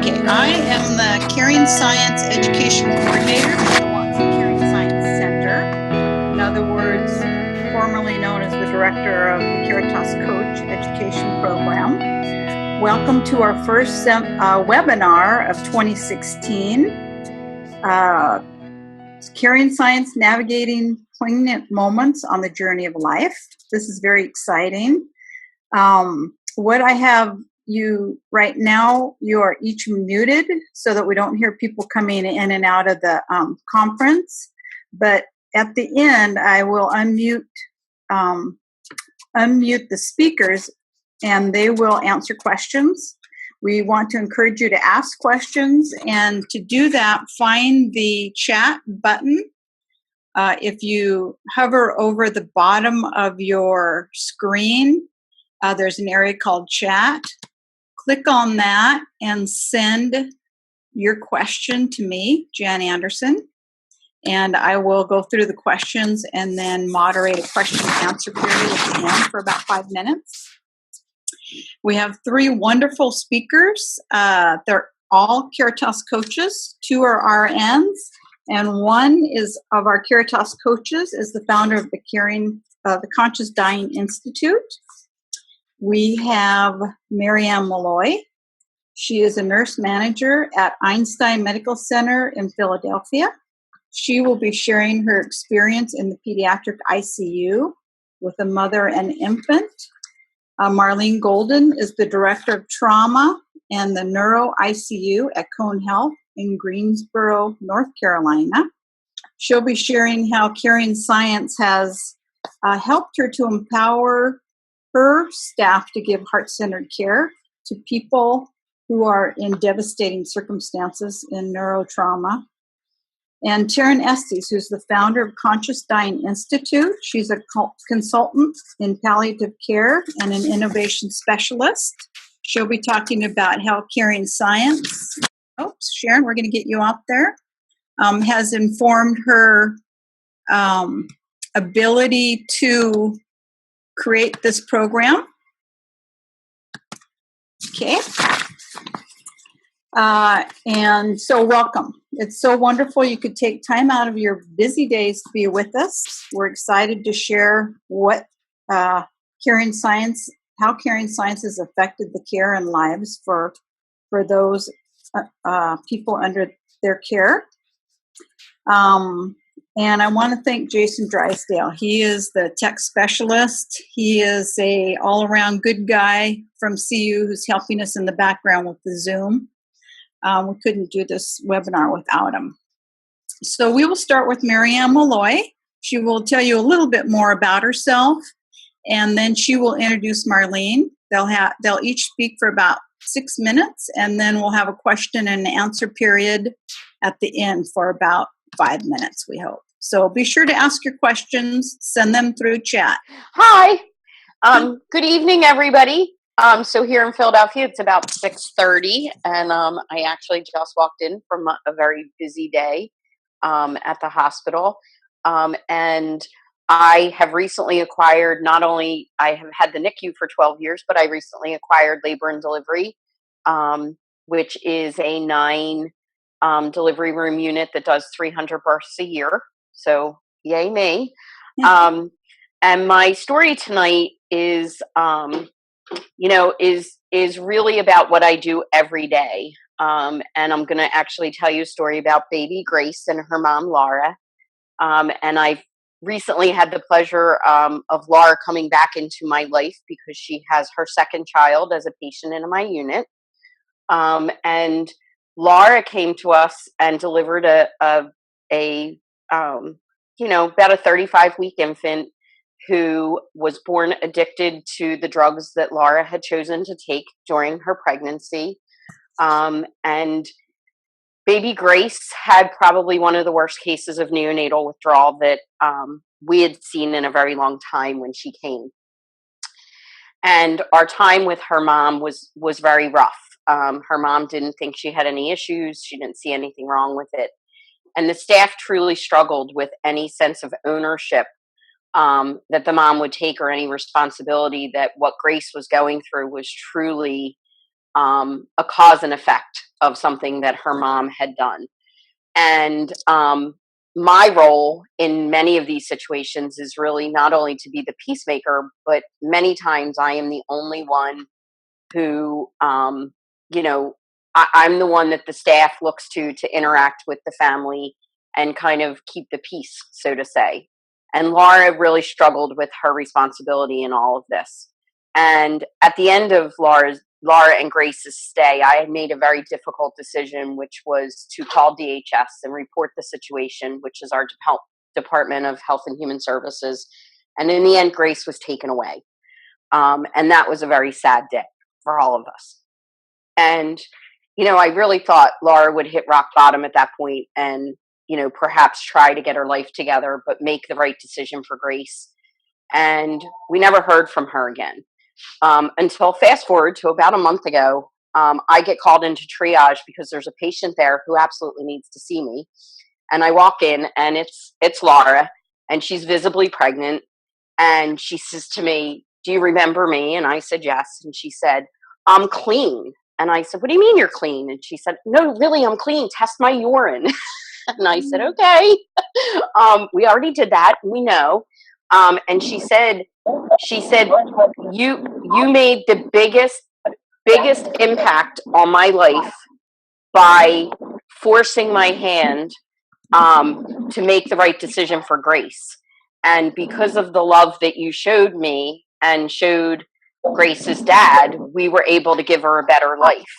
Okay, I am the Caring Science Education Coordinator for the Watson Caring Science Center. In other words, formerly known as the Director of the Caritas Coach Education Program. Welcome to our first webinar of 2016. Caring Science Navigating Poignant Moments on the Journey of Life. This is very exciting. What I have you right now, you are each muted so that we don't hear people coming in and out of the conference. But at the end, I will unmute the speakers and they will answer questions. We want to encourage you to ask questions, and to do that, find the chat button. If you hover over the bottom of your screen, there's an area called chat. Click on that and send your question to me, Jan Anderson, and I will go through the questions and then moderate a question and answer period at the end for about 5 minutes. We have 3 wonderful speakers. They're all Caritas coaches. 2 are RNs, and 1 is of our Caritas coaches is the founder of the Conscious Dying Institute. We have Marianne Malloy. She is a nurse manager at Einstein Medical Center in Philadelphia. She will be sharing her experience in the pediatric ICU with a mother and infant. Marlene Golden is the director of trauma and the neuro ICU at Cone Health in Greensboro, North Carolina. She'll be sharing how Caring Science has helped her to empower her staff to give heart-centered care to people who are in devastating circumstances in neurotrauma. And Taryn Estes, who's the founder of Conscious Dying Institute. She's a consultant in palliative care and an innovation specialist. She'll be talking about how Caring Science, Sharon, we're going to get you out there, has informed her ability to create this program. Okay. And so welcome. It's so wonderful you could take time out of your busy days to be with us. We're excited to share what Caring Science, how Caring Science has affected the care and lives for those people under their care. And I want to thank Jason Drysdale. He is the tech specialist. He is a all-around good guy from CU who's helping us in the background with the Zoom. We couldn't do this webinar without him. So we will start with Marianne Malloy. She will tell you a little bit more about herself, and then she will introduce Marlene. They'll each speak for about 6 minutes, and then we'll have a question and answer period at the end for about 5 minutes, we hope. So be sure to ask your questions, send them through chat. Hi. Good evening, everybody. So here in Philadelphia, it's about 6:30, and I actually just walked in from a very busy day at the hospital. And I have recently acquired, not only I have had the NICU for 12 years, but I recently acquired Labor and Delivery, which is a 9 delivery room unit that does 300 births a year. So yay me. And my story tonight is, is really about what I do every day. And I'm going to actually tell you a story about baby Grace and her mom, Laura. And I've recently had the pleasure of Laura coming back into my life because she has her second child as a patient in my unit. And Laura came to us and delivered about a 35-week infant who was born addicted to the drugs that Laura had chosen to take during her pregnancy. And baby Grace had probably one of the worst cases of neonatal withdrawal that we had seen in a very long time when she came. And our time with her mom was very rough. Her mom didn't think she had any issues. She didn't see anything wrong with it. And the staff truly struggled with any sense of ownership that the mom would take, or any responsibility that what Grace was going through was truly a cause and effect of something that her mom had done. And my role in many of these situations is really not only to be the peacemaker, but many times I am the only one who, you know, I'm the one that the staff looks to interact with the family and kind of keep the peace, so to say. And Laura really struggled with her responsibility in all of this. And at the end of Laura and Grace's stay, I had made a very difficult decision, which was to call DHS and report the situation, which is our Department of Health and Human Services. And in the end, Grace was taken away. And that was a very sad day for all of us. And, you know, I really thought Laura would hit rock bottom at that point and, you know, perhaps try to get her life together, but make the right decision for Grace. And we never heard from her again. Until fast forward to about a month ago, I get called into triage because there's a patient there who absolutely needs to see me. And I walk in and it's Laura, and she's visibly pregnant. And she says to me, "Do you remember me?" And I said, "Yes." And she said, "I'm clean." And I said, "What do you mean you're clean?" And she said, "No, really, I'm clean. Test my urine." And I said, "Okay." We already did that. We know. And she said, you made the biggest impact on my life by forcing my hand to make the right decision for Grace. And because of the love that you showed me and showed Grace's dad, we were able to give her a better life.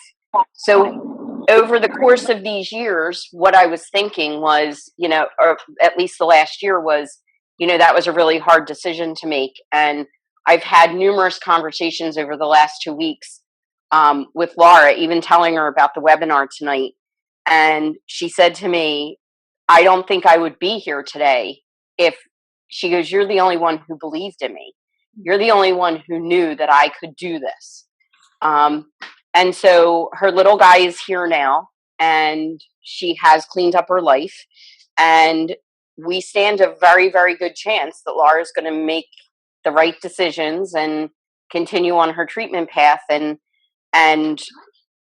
So over the course of these years, what I was thinking was, you know, or at least the last year was, you know, that was a really hard decision to make. And I've had numerous conversations over the last 2 weeks with Laura, even telling her about the webinar tonight. And she said to me, "I don't think I would be here today if," she goes, "you're the only one who believed in me. You're the only one who knew that I could do this." And so her little guy is here now, and she has cleaned up her life. And we stand a very, very good chance that Laura's going to make the right decisions and continue on her treatment path and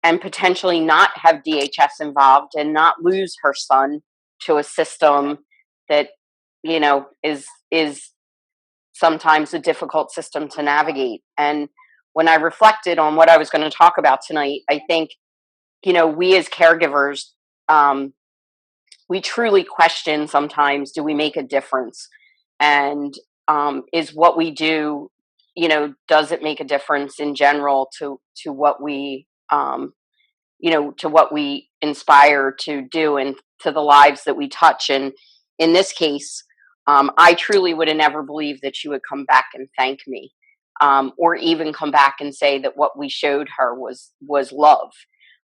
potentially not have DHS involved and not lose her son to a system that, you know, is sometimes a difficult system to navigate. And when I reflected on what I was going to talk about tonight, I think, you know, we as caregivers, we truly question sometimes, do we make a difference? And is what we do, you know, does it make a difference in general to what we, you know, to what we inspire to do and to the lives that we touch? And in this case, I truly would have never believed that she would come back and thank me, or even come back and say that what we showed her was love.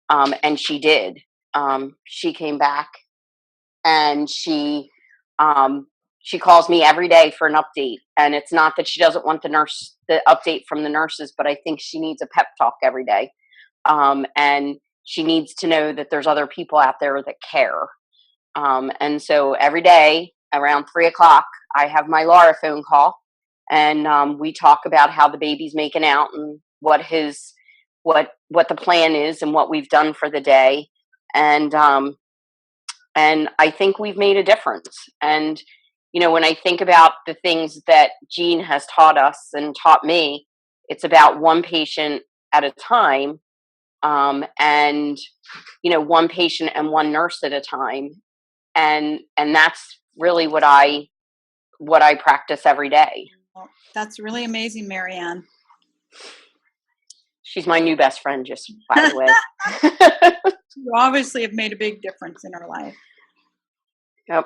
And she did. She came back, and she calls me every day for an update. And it's not that she doesn't want the update from the nurses, but I think she needs a pep talk every day. And she needs to know that there's other people out there that care. And so every day around 3:00, I have my Laura phone call, and we talk about how the baby's making out and what the plan is and what we've done for the day. And I think we've made a difference. And, you know, when I think about the things that Jean has taught us and taught me, it's about one patient at a time, and, you know, one patient and one nurse at a time. And that's really what I practice every day. Well, that's really amazing, Marianne. She's my new best friend, just by the way. You obviously have made a big difference in her life. Yep.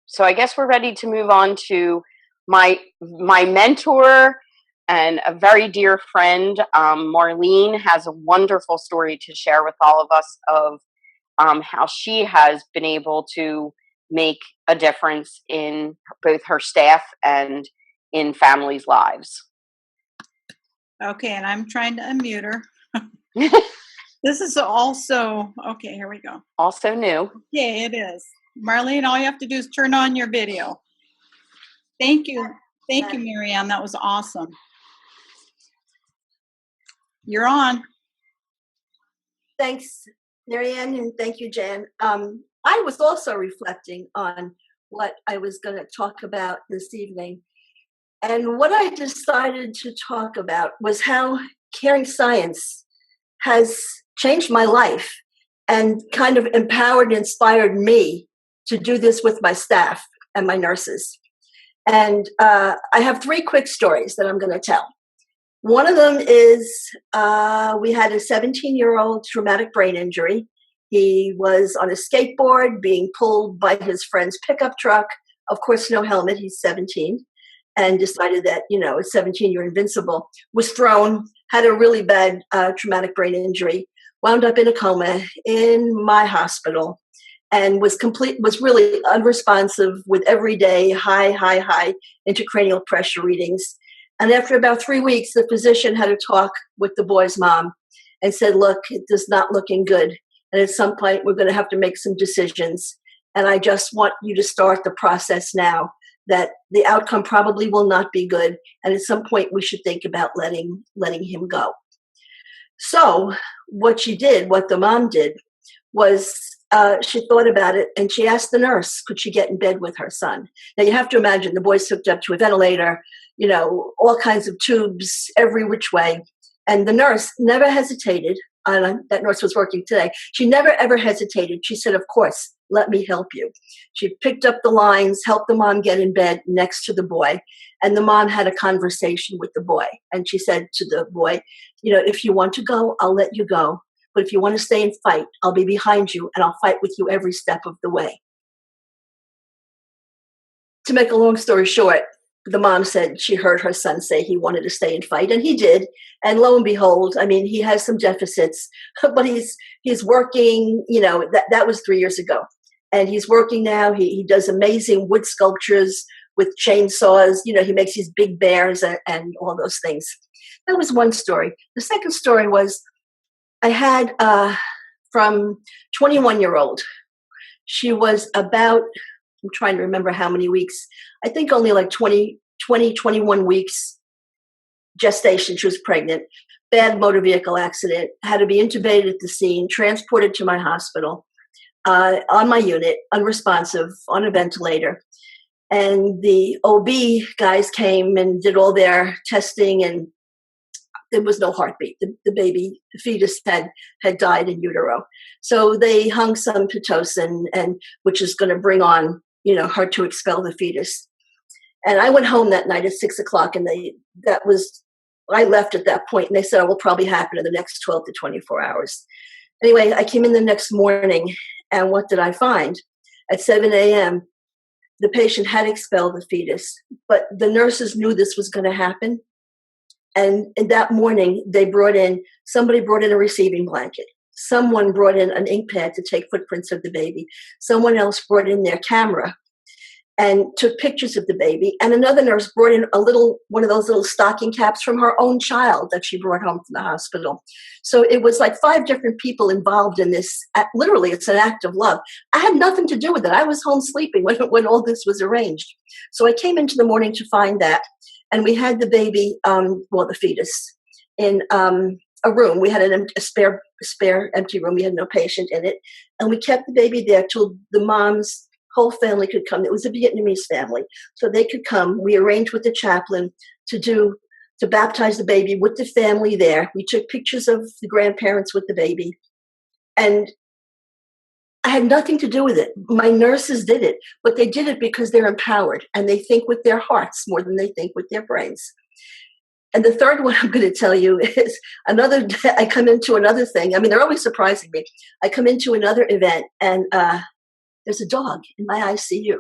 So I guess we're ready to move on to my mentor and a very dear friend. Marlene has a wonderful story to share with all of us of how she has been able to make a difference in both her staff and in families' lives. Okay, and I'm trying to unmute her. This is also, okay, here we go. Also new. Yeah, it is. Marlene, all you have to do is turn on your video. Thank you. Thank you, Marianne. That was awesome. You're on. Thanks, Marianne, and thank you, Jan. I was also reflecting on what I was going to talk about this evening. And what I decided to talk about was how caring science has changed my life and kind of empowered and inspired me to do this with my staff and my nurses. And I have 3 quick stories that I'm going to tell. One of them is we had a 17-year-old traumatic brain injury. He was on a skateboard being pulled by his friend's pickup truck. Of course, no helmet. He's 17 and decided that, at 17, you're invincible. Was thrown, had a really bad traumatic brain injury, wound up in a coma in my hospital, and was really unresponsive with everyday high intracranial pressure readings. And after about 3 weeks, the physician had a talk with the boy's mom and said, look, it is not looking good. And at some point, we're going to have to make some decisions. And I just want you to start the process now, that the outcome probably will not be good. And at some point, we should think about letting him go. So what the mom did was she thought about it and she asked the nurse, could she get in bed with her son? Now you have to imagine the boy's hooked up to a ventilator, all kinds of tubes every which way. And the nurse never hesitated. That nurse was working today. She never ever hesitated. She said, of course, let me help you. She picked up the lines, helped the mom get in bed next to the boy. And the mom had a conversation with the boy. And she said to the boy, if you want to go, I'll let you go. But if you want to stay and fight, I'll be behind you and I'll fight with you every step of the way. To make a long story short, the mom said she heard her son say he wanted to stay and fight, and he did. And lo and behold, he has some deficits, but he's working, that was 3 years ago. And he's working now. He does amazing wood sculptures with chainsaws. He makes these big bears and all those things. That was one story. The second story was I had from 21-year-old. She was about, I'm trying to remember how many weeks. I think only like 21 weeks gestation. She was pregnant. Bad motor vehicle accident. Had to be intubated at the scene, transported to my hospital, on my unit, unresponsive, on a ventilator. And the OB guys came and did all their testing, and there was no heartbeat. The baby, the fetus had died in utero. So they hung some Pitocin, which is going to bring on, her to expel the fetus. And I went home that night at 6:00, and I left at that point, and they said it will probably happen in the next 12 to 24 hours. Anyway, I came in the next morning, and what did I find? At 7 a.m., the patient had expelled the fetus, but the nurses knew this was going to happen. And that morning, somebody brought in a receiving blanket. Someone brought in an ink pad to take footprints of the baby. Someone else brought in their camera and took pictures of the baby. And another nurse brought in one of those little stocking caps from her own child that she brought home from the hospital. So it was like 5 different people involved in this. Literally, it's an act of love. I had nothing to do with it. I was home sleeping when all this was arranged. So I came into the morning to find that. And we had the baby, the fetus, in a room. We had a spare empty room. We had no patient in it. And we kept the baby there till the mom's whole family could come. It was a Vietnamese family. So they could come. We arranged with the chaplain to baptize the baby with the family there. We took pictures of the grandparents with the baby. And I had nothing to do with it. My nurses did it, but they did it because they're empowered and they think with their hearts more than they think with their brains. And the third one I'm going to tell you is another day I come into another thing. They're always surprising me. I come into another event and there's a dog in my ICU.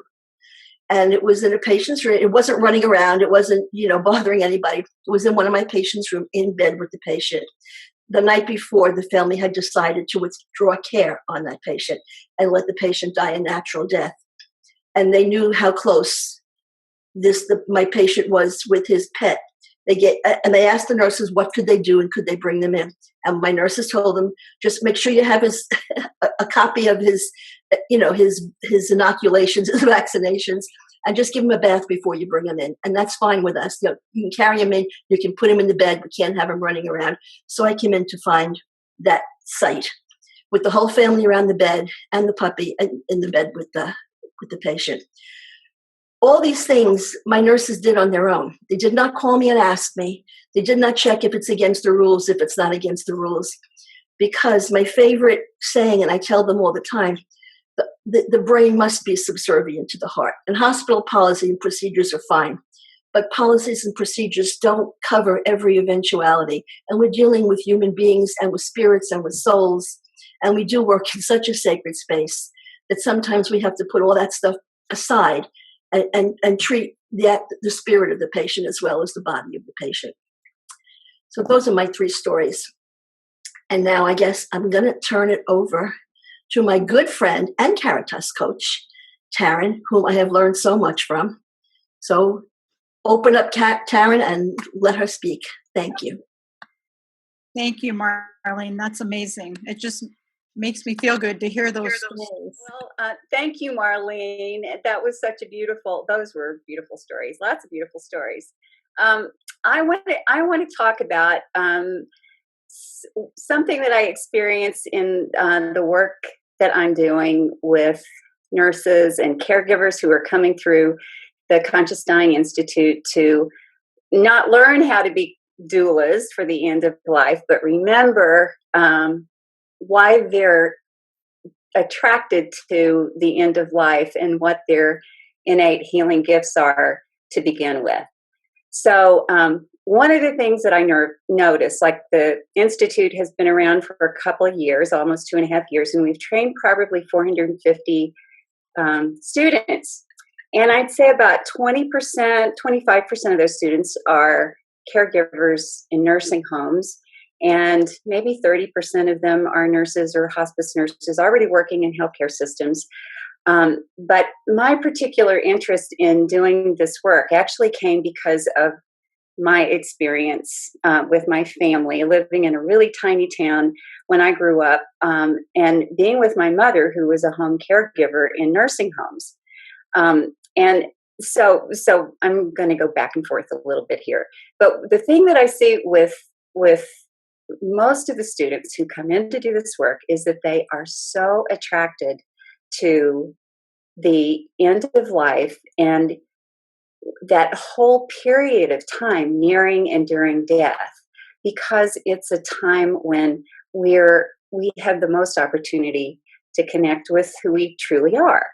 And it was in a patient's room. It wasn't running around. It wasn't, bothering anybody. It was in one of my patient's room in bed with the patient. The night before, the family had decided to withdraw care on that patient and let the patient die a natural death. And they knew how close my patient was with his pet. They asked the nurses what could they do and could they bring them in. And my nurses told them, just make sure you have a copy of his inoculations, his vaccinations, and just give him a bath before you bring him in. And that's fine with us. You can carry him in, you can put him in the bed, we can't have him running around. So I came in to find that site with the whole family around the bed and the puppy in the bed with the patient. All these things my nurses did on their own. They did not call me and ask me. They did not check if it's against the rules, if it's not against the rules. Because my favorite saying, and I tell them all the time, the brain must be subservient to the heart. And hospital policy and procedures are fine. But policies and procedures don't cover every eventuality. And we're dealing with human beings and with spirits and with souls. And we do work in such a sacred space that sometimes we have to put all that stuff aside and treat the spirit of the patient as well as the body of the patient. So those are my 3 stories. And now I guess I'm going to turn it over to my good friend and Caritas coach, Taryn, whom I have learned so much from. So open up Taryn and let her speak. Thank you. Thank you, Marlene. That's amazing. It just makes me feel good to hear those stories. Well, thank you, Marlene. Those were beautiful stories. Lots of beautiful stories. I want to talk about something that I experience in the work that I'm doing with nurses and caregivers who are coming through the Conscious Dying Institute to not learn how to be doulas for the end of life, but remember why they're attracted to the end of life and what their innate healing gifts are to begin with. So one of the things that I noticed, like the Institute has been around for a couple of years, almost 2.5 years, and we've trained probably 450 students. And I'd say about 20%, 25% of those students are caregivers in nursing homes, and maybe 30% of them are nurses or hospice nurses already working in healthcare systems. But my particular interest in doing this work actually came because of my experience with my family, living in a really tiny town when I grew up, and being with my mother, who was a home caregiver in nursing homes. And so I'm going to go back and forth a little bit here. But the thing that I see with most of the students who come in to do this work is that they are so attracted to the end of life and that whole period of time nearing and during death, because it's a time when we have the most opportunity to connect with who we truly are.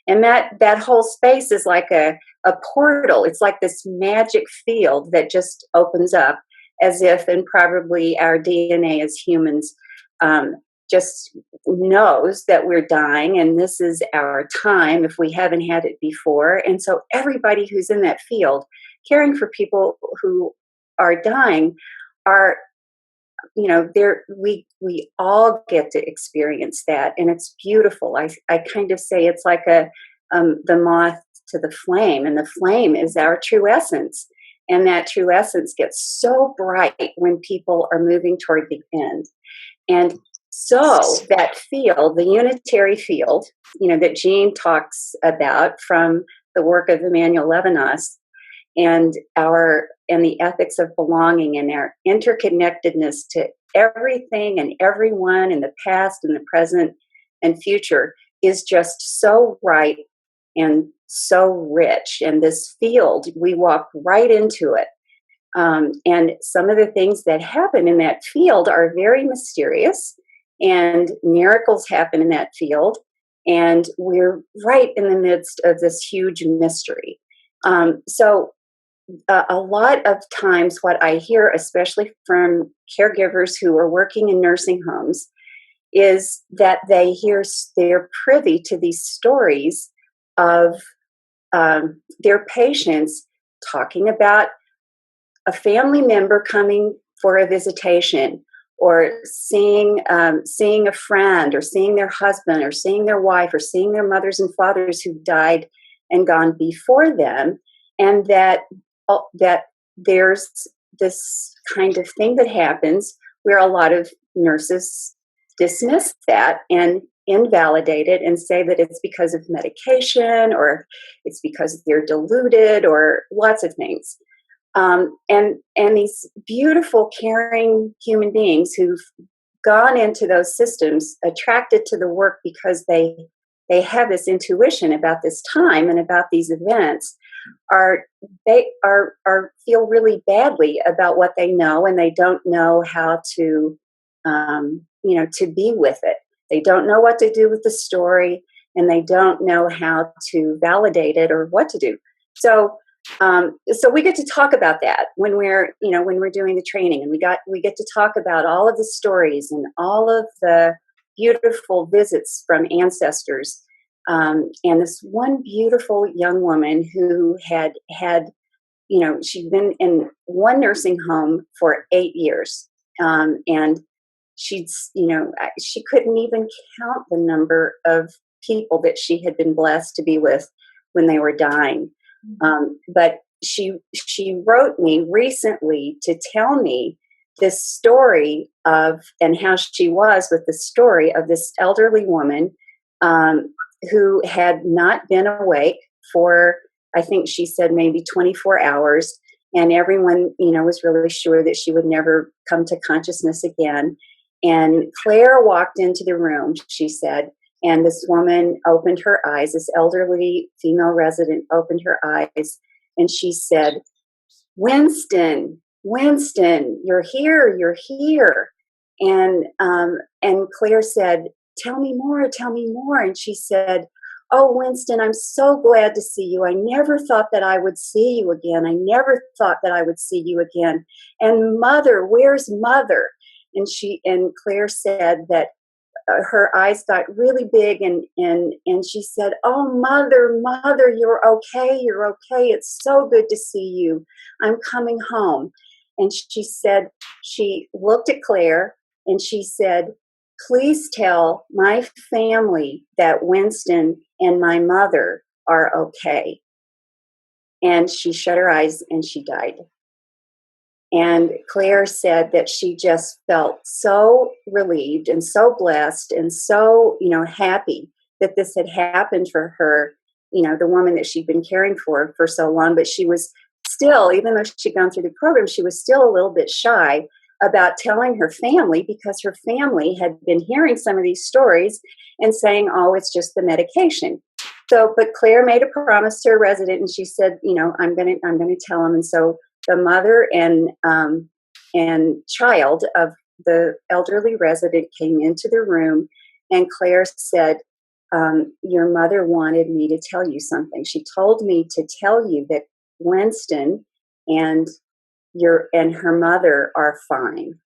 And that whole space is like a portal. It's like this magic field that just opens up, as if, and probably our DNA as humans just knows that we're dying and this is our time if we haven't had it before. And so everybody who's in that field caring for people who are dying are, we all get to experience that, and it's beautiful. I kind of say it's like the moth to the flame, and the flame is our true essence. And that true essence gets so bright when people are moving toward the end. And so that field, the unitary field, that Jean talks about from the work of Emmanuel Levinas, and the ethics of belonging and our interconnectedness to everything and everyone in the past and the present and future is just so right and so rich. And this field, we walk right into it. And some of the things that happen in that field are very mysterious, and miracles happen in that field. And we're right in the midst of this huge mystery. So a lot of times what I hear, especially from caregivers who are working in nursing homes, is that they're privy to these stories of their patients talking about a family member coming for a visitation, or seeing a friend, or seeing their husband, or seeing their wife, or seeing their mothers and fathers who died and gone before them, and that there's this kind of thing that happens where a lot of nurses dismiss that and invalidate it and say that it's because of medication, or it's because they're deluded, or lots of things. And these beautiful, caring human beings who've gone into those systems, attracted to the work because they have this intuition about this time and about these events, they feel really badly about what they know, and they don't know how to to be with it. They don't know what to do with the story, and they don't know how to validate it or what to do. So so we get to talk about that when we're doing the training, and we get to talk about all of the stories and all of the beautiful visits from ancestors. And this one beautiful young woman who had she'd been in one nursing home for 8 years, and she couldn't even count the number of people that she had been blessed to be with when they were dying. But she wrote me recently to tell me this story of, and how she was with the story of this elderly woman who had not been awake for, I think she said maybe 24 hours. And everyone, was really sure that she would never come to consciousness again. And Claire walked into the room, she said, and this woman opened her eyes, this elderly female resident opened her eyes, and she said, Winston, you're here. And Claire said, tell me more. And she said, oh, Winston, I'm so glad to see you. I never thought that I would see you again. And Mother, where's Mother? And Claire said that her eyes got really big, and she said, oh, Mother, you're okay. It's so good to see you. I'm coming home. And she said, she looked at Claire and she said, please tell my family that Winston and my mother are okay. And she shut her eyes and she died. And Claire said that she just felt so relieved and so blessed and so, happy that this had happened for her, the woman that she'd been caring for so long. But she was still, even though she'd gone through the program, she was still a little bit shy about telling her family, because her family had been hearing some of these stories and saying, oh, it's just the medication. So, but Claire made a promise to her resident, and she said, I'm going to tell them. And so the mother and child of the elderly resident came into the room, and Claire said, your mother wanted me to tell you something. She told me to tell you that Winston and her mother are fine.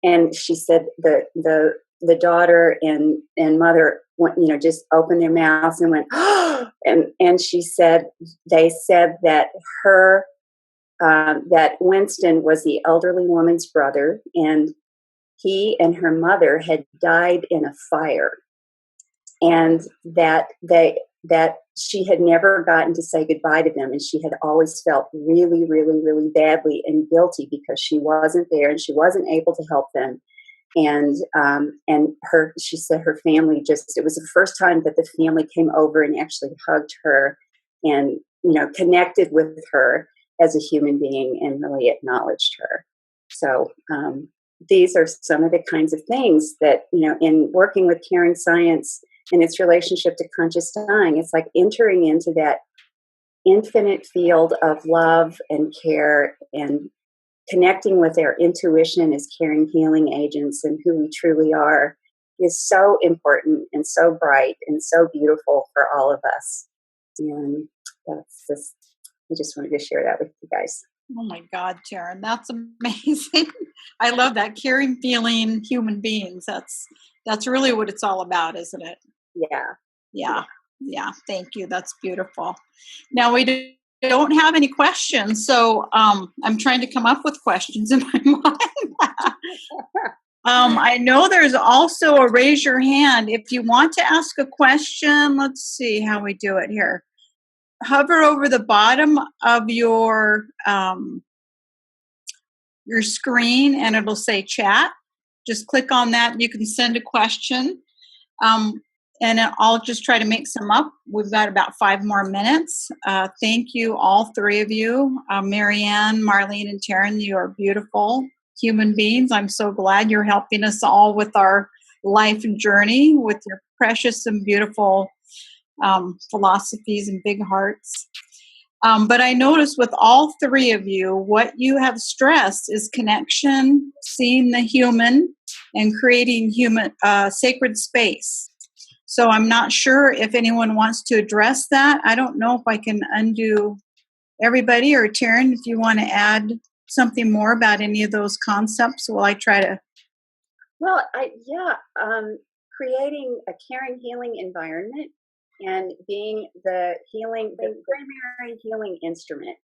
And she said the daughter and mother went, just opened their mouths and went, oh, and she said, they said that that Winston was the elderly woman's brother, and he and her mother had died in a fire, and that she had never gotten to say goodbye to them, and she had always felt really, really, really badly and guilty because she wasn't there and she wasn't able to help them. And she said her family it was the first time that the family came over and actually hugged her and, connected with her as a human being and really acknowledged her. So these are some of the kinds of things that, in working with Caring Science and its relationship to conscious dying, it's like entering into that infinite field of love and care and connecting with our intuition as caring, healing agents and who we truly are is so important and so bright and so beautiful for all of us. And I just wanted to share that with you guys. Oh my God, Sharon, that's amazing. I love that, caring, feeling human beings. That's really what it's all about, isn't it? Yeah. Thank you. That's beautiful. Now we don't have any questions, so I'm trying to come up with questions in my mind. I know there's also a raise your hand if you want to ask a question. Let's see how we do it here. Hover over the bottom of your screen and it'll say chat. Just click on that. You can send a question. And I'll just try to make some up. We've got about 5 more minutes. Thank you, all 3 of you. Marianne, Marlene, and Taryn, you are beautiful. human beings. I'm so glad you're helping us all with our life journey with your precious and beautiful philosophies and big hearts. But I noticed with all three of you, what you have stressed is connection, seeing the human, and creating human sacred space. So I'm not sure if anyone wants to address that. I don't know if I can undo everybody, or Taryn, if you want to add something more about any of those concepts while I try to. Well, creating a caring, healing environment and being the primary healing instrument.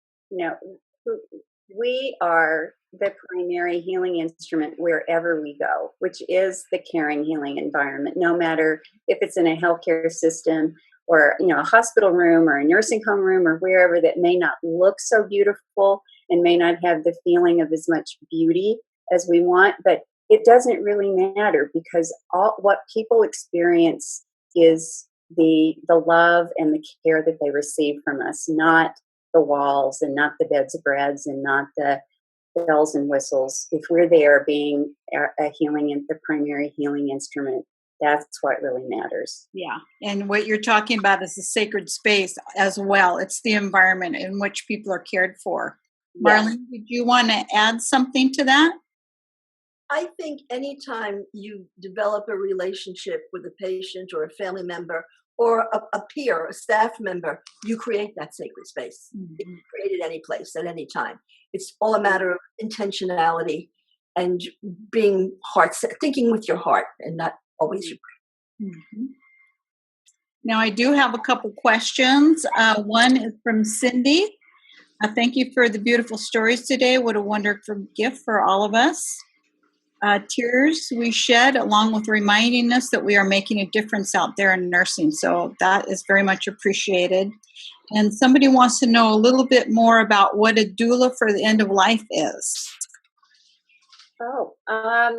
We are the primary healing instrument wherever we go, which is the caring, healing environment, no matter if it's in a healthcare system or, a hospital room or a nursing home room or wherever that may not look so beautiful and may not have the feeling of as much beauty as we want, but it doesn't really matter, because what people experience is the love and the care that they receive from us, not the walls and not the bedspreads and not the bells and whistles. If we're there being the primary healing instrument, that's what really matters. Yeah. And what you're talking about is the sacred space as well. It's the environment in which people are cared for. Marlene, did you want to add something to that? I think anytime you develop a relationship with a patient or a family member or a peer, a staff member, you create that sacred space. Mm-hmm. You can create it any place at any time. It's all a matter of intentionality and being thinking with your heart and not always your brain. Mm-hmm. Now, I do have a couple questions. One is from Cindy. Thank you for the beautiful stories today. What a wonderful gift for all of us. Tears we shed, along with reminding us that we are making a difference out there in nursing. So that is very much appreciated. And somebody wants to know a little bit more about what a doula for the end of life is. A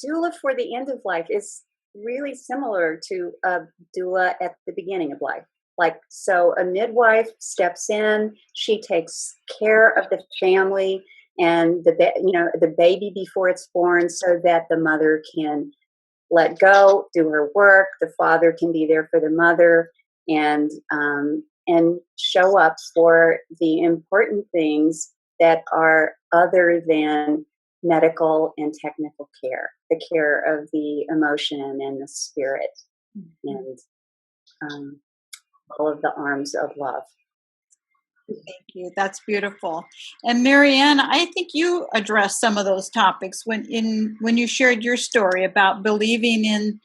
doula for the end of life is really similar to a doula at the beginning of life. So a midwife steps in, she takes care of the family and the baby before it's born, so that the mother can let go, do her work. The father can be there for the mother and show up for the important things that are other than medical and technical care, the care of the emotion and the spirit, and all of the arms of love. Thank you. That's beautiful. And Marianne, I think you addressed some of those topics when you shared your story about believing in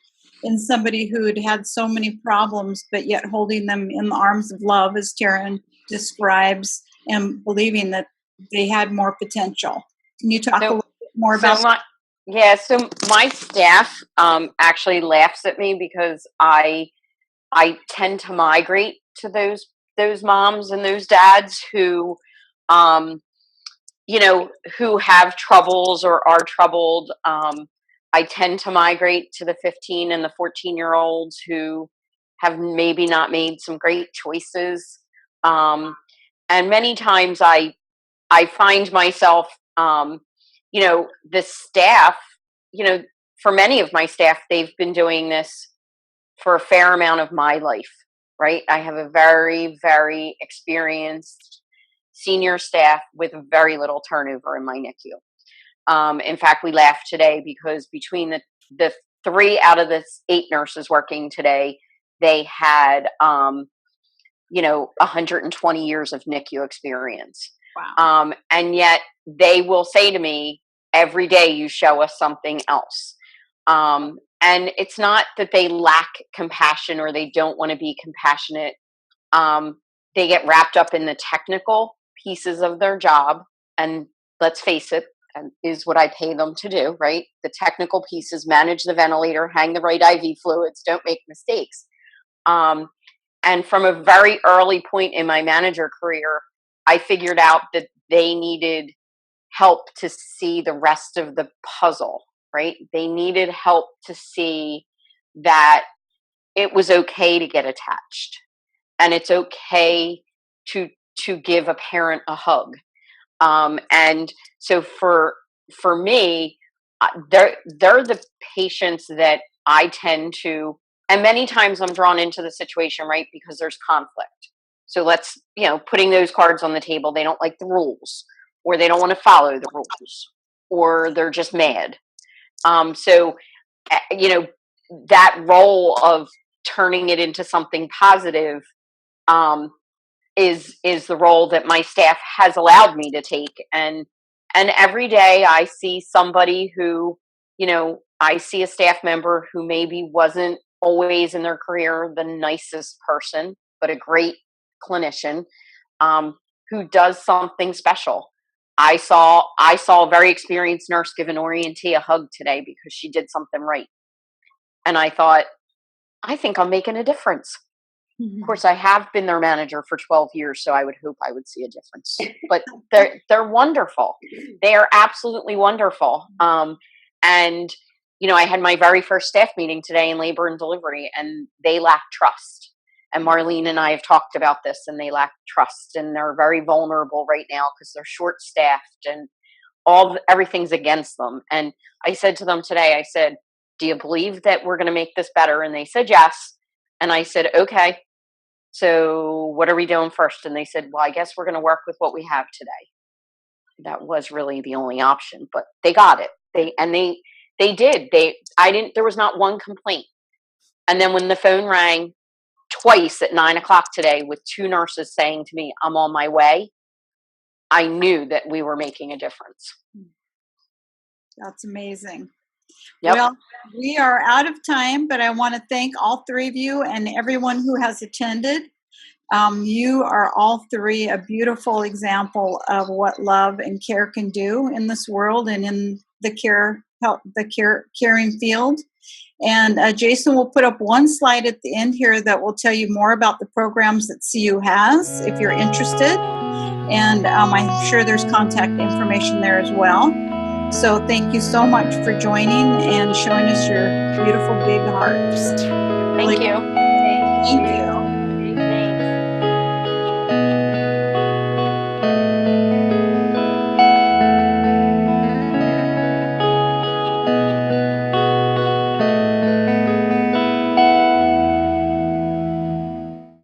somebody who'd had so many problems, but yet holding them in the arms of love, as Taryn describes, and believing that they had more potential. Can you talk a little bit more about that? So my staff actually laughs at me because I tend to migrate to those moms and those dads who, who have troubles or are troubled. I tend to migrate to the 15 and the 14-year-olds who have maybe not made some great choices. And many times I find myself, the staff, for many of my staff, they've been doing this for a fair amount of my life. Right. I have a very, very experienced senior staff with very little turnover in my NICU. In fact, we laughed today because between the 3 out of the 8 nurses working today, they had, 120 years of NICU experience. Wow. And yet they will say to me, every day you show us something else. And it's not that they lack compassion or they don't want to be compassionate. They get wrapped up in the technical pieces of their job. And let's face it, is what I pay them to do, right? The technical pieces: manage the ventilator, hang the right IV fluids, don't make mistakes. And from a very early point in my manager career, I figured out that they needed help to see the rest of the puzzle. Right? They needed help to see that it was okay to get attached, and it's okay to give a parent a hug. And so for for me, they're the patients that I tend to, and many times I'm drawn into the situation, right? Because there's conflict. So let's, putting those cards on the table. They don't like the rules, or they don't want to follow the rules, or they're just mad. So, that role of turning it into something positive, is the role that my staff has allowed me to take. And every day I see somebody who, I see a staff member who maybe wasn't always in their career the nicest person, but a great clinician, who does something special. I saw a very experienced nurse give an orientee a hug today because she did something right. And I thought, I think I'm making a difference. Of course, I have been their manager for 12 years, so I would hope I would see a difference. But they're wonderful. They are absolutely wonderful. And I had my very first staff meeting today in labor and delivery, and they lack trust. And Marlene and I have talked about this, and they lack trust, and they're very vulnerable right now because they're short-staffed and everything's against them. And I said to them today, I said, "Do you believe that we're going to make this better?" And they said yes. And I said, "Okay. So what are we doing first?" And they said, "Well, I guess we're going to work with what we have today." That was really the only option, but they got it. They did. There was not one complaint. And then when the phone rang twice at 9:00 today with two nurses saying to me, "I'm on my way," I knew that we were making a difference. That's amazing. Yep. Well, we are out of time, but I want to thank all three of you and everyone who has attended. You are all three a beautiful example of what love and care can do in this world and in the caring field. And Jason will put up one slide at the end here that will tell you more about the programs that CU has if you're interested. And I'm sure there's contact information there as well. So thank you so much for joining and showing us your beautiful big hearts. Thank you. Thank you.